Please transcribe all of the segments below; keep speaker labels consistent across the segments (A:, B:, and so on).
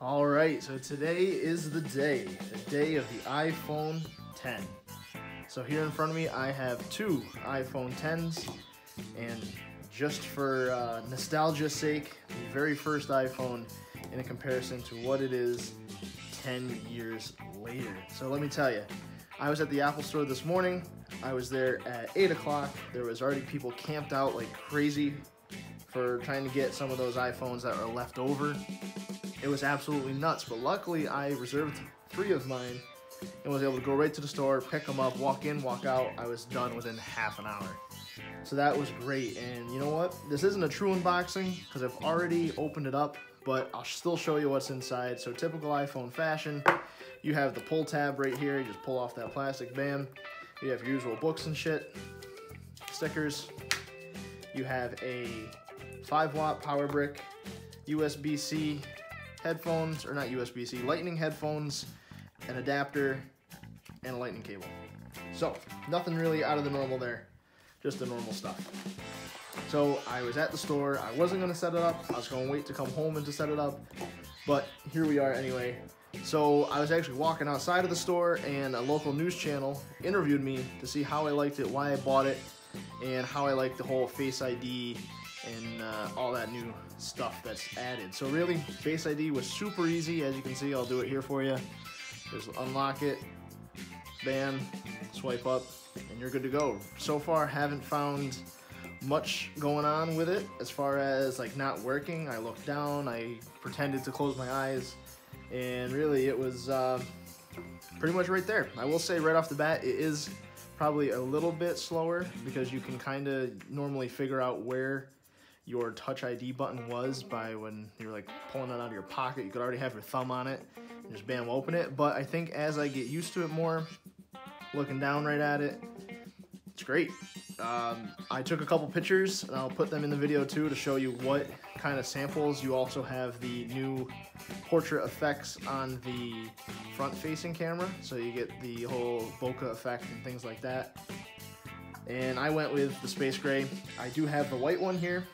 A: All right, so today is the day of the iPhone 10. So here in front of me, I have two iPhone 10s, and just for nostalgia's sake, the very first iPhone in a comparison to what it is 10 years later. So let me tell you, I was at the Apple store this morning. I was there at 8 o'clock. There was already people camped out like crazy for trying to get some of those iPhones that were left over. It was absolutely nuts, but luckily I reserved 3 of mine and was able to go right to the store, pick them up, walk in, walk out. I was done within half an hour. So that was great, and you know what? This isn't a true unboxing because I've already opened it up, but I'll still show you what's inside. So typical iPhone fashion, you have the pull tab right here. You just pull off that plastic band. You have your usual books and shit, stickers. You have a 5-watt power brick, USB-C headphones, or not USB-C, lightning headphones, an adapter, and a lightning cable. So, nothing really out of the normal there, just the normal stuff. So, I was at the store, I wasn't going to set it up, I was going to wait to come home and to set it up, but here we are anyway. So, I was actually walking outside of the store, and a local news channel interviewed me to see how I liked it, why I bought it, and how I liked the whole Face ID and all that new stuff that's added. So really, Face ID was super easy. As you can see, I'll do it here for you. Just unlock it, bam, swipe up, and you're good to go. So far, haven't found much going on with it as far as like not working. I looked down, I pretended to close my eyes, and really it was pretty much right there. I will say right off the bat, it is probably a little bit slower because you can kind of normally figure out where your Touch ID button was by when you're like pulling it out of your pocket. You could already have your thumb on it and just bam, open it. But I think as I get used to it more, looking down right at it, it's great. I took a couple pictures and I'll put them in the video too to show you what kind of samples. You also have the new portrait effects on the front facing camera, so you get the whole bokeh effect and things like that. And I went with the space gray. I do have the white one here,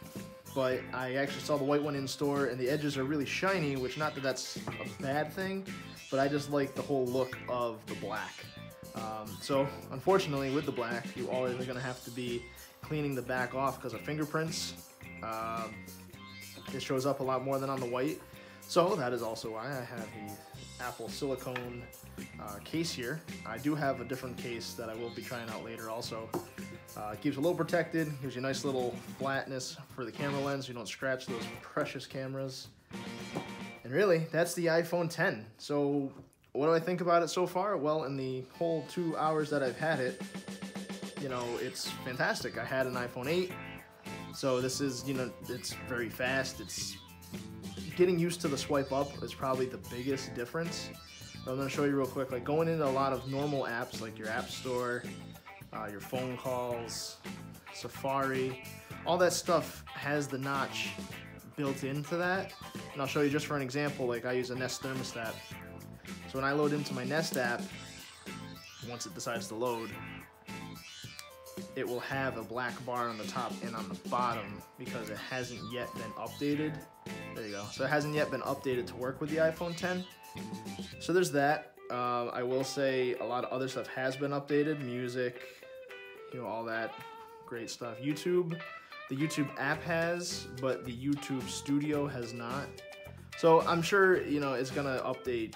A: but I actually saw the white one in store and the edges are really shiny, which not that that's a bad thing, but I just like the whole look of the black. So unfortunately with the black, you always are gonna have to be cleaning the back off because of fingerprints. It shows up a lot more than on the white. So that is also why I have the Apple silicone case here. I do have a different case that I will be trying out later also. It keeps it a little protected, gives you a nice little flatness for the camera lens. You don't scratch those precious cameras. And really, that's the iPhone 10. So what do I think about it so far? Well, in the whole 2 hours that I've had it, you know, it's fantastic. I had an iPhone 8, so this is, you know, it's very fast. It's getting used to the swipe up is probably the biggest difference. But I'm going to show you real quick, like going into a lot of normal apps like your App Store, your phone calls, Safari, all that stuff has the notch built into that. And I'll show you just for an example, like I use a Nest thermostat. So when I load into my Nest app, once it decides to load, it will have a black bar on the top and on the bottom because it hasn't yet been updated. There you go. So it hasn't yet been updated to work with the iPhone 10. So there's that. I will say a lot of other stuff has been updated. Music, you know, all that great stuff. YouTube, the YouTube app has, but the YouTube Studio has not. So I'm sure, you know, it's gonna update,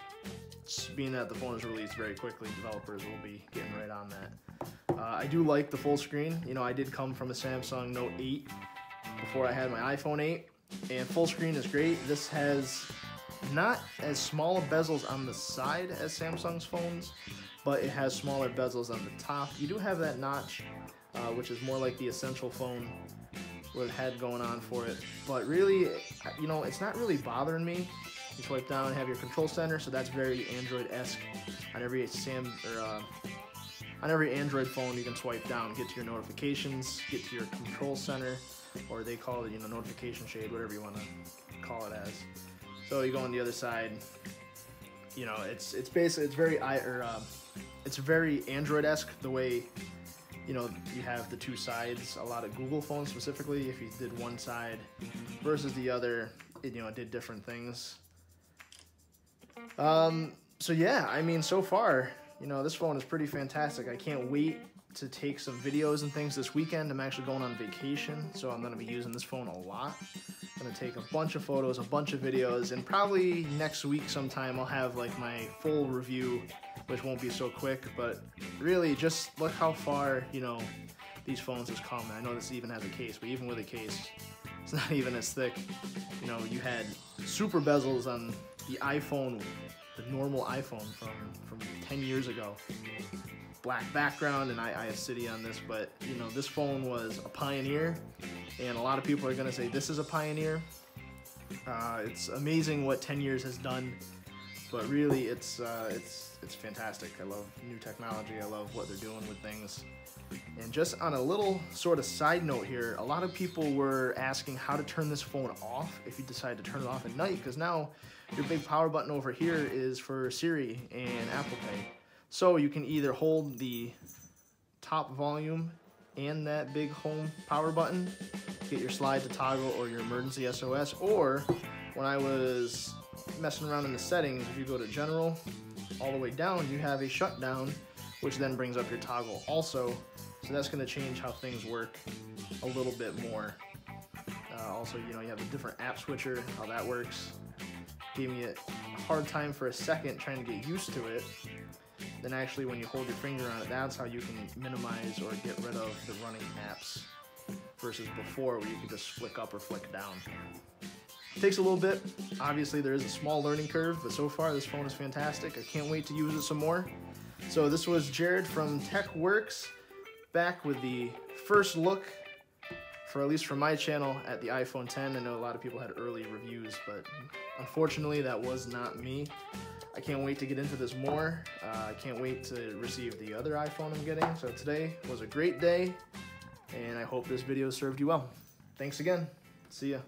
A: being that the phone is released very quickly. Developers will be getting right on that. I do like the full screen. You know, I did come from a Samsung Note 8 before I had my iPhone 8, and full screen is great. This has not as small of bezels on the side as Samsung's phones, but it has smaller bezels on the top. You do have that notch, which is more like the Essential phone with a head going on for it. But really, you know, it's not really bothering me. You swipe down and have your control center, so that's very Android-esque. On every on every Android phone, you can swipe down, get to your notifications, get to your control center, or they call it, you know, notification shade, whatever you want to call it as. So you go on the other side. You know, it's basically it's very Android-esque the way, you know, you have the two sides. A lot of Google phones specifically, if you did one side versus the other, it, you know, it did different things. So yeah, I mean, so far, you know, this phone is pretty fantastic. I can't wait to take some videos and things this weekend. I'm actually going on vacation, so I'm gonna be using this phone a lot. I'm gonna take a bunch of photos, a bunch of videos, and probably next week sometime I'll have like my full review, which won't be so quick, but really just look how far, you know, these phones has come. I know this even has a case, but even with a case, it's not even as thick. You know, you had super bezels on the iPhone, the normal iPhone from 10 years ago. Black background, and I have City on this, but you know, this phone was a pioneer, and a lot of people are gonna say this is a pioneer. It's amazing what 10 years has done, but really it's fantastic. I love new technology. I love what they're doing with things. And just on a little sort of side note here, a lot of people were asking how to turn this phone off if you decide to turn it off at night, because now your big power button over here is for Siri and Apple Pay. So you can either hold the top volume and that big home power button, get your slide to toggle or your emergency SOS, or when I was messing around in the settings, if you go to general, all the way down, you have a shutdown, which then brings up your toggle also. So that's gonna change how things work a little bit more. Also, you know, you have a different app switcher, how that works. Gave me a hard time for a second trying to get used to it. Then actually when you hold your finger on it, that's how you can minimize or get rid of the running apps versus before where you could just flick up or flick down. It takes a little bit. Obviously there is a small learning curve, but so far this phone is fantastic. I can't wait to use it some more. So this was Jared from TechWorks, back with the first look, for at least from my channel, at the iPhone 10. I know a lot of people had early reviews, but unfortunately that was not me. I can't wait to get into this more. I can't wait to receive the other iPhone I'm getting. So today was a great day, and I hope this video served you well. Thanks again. See ya.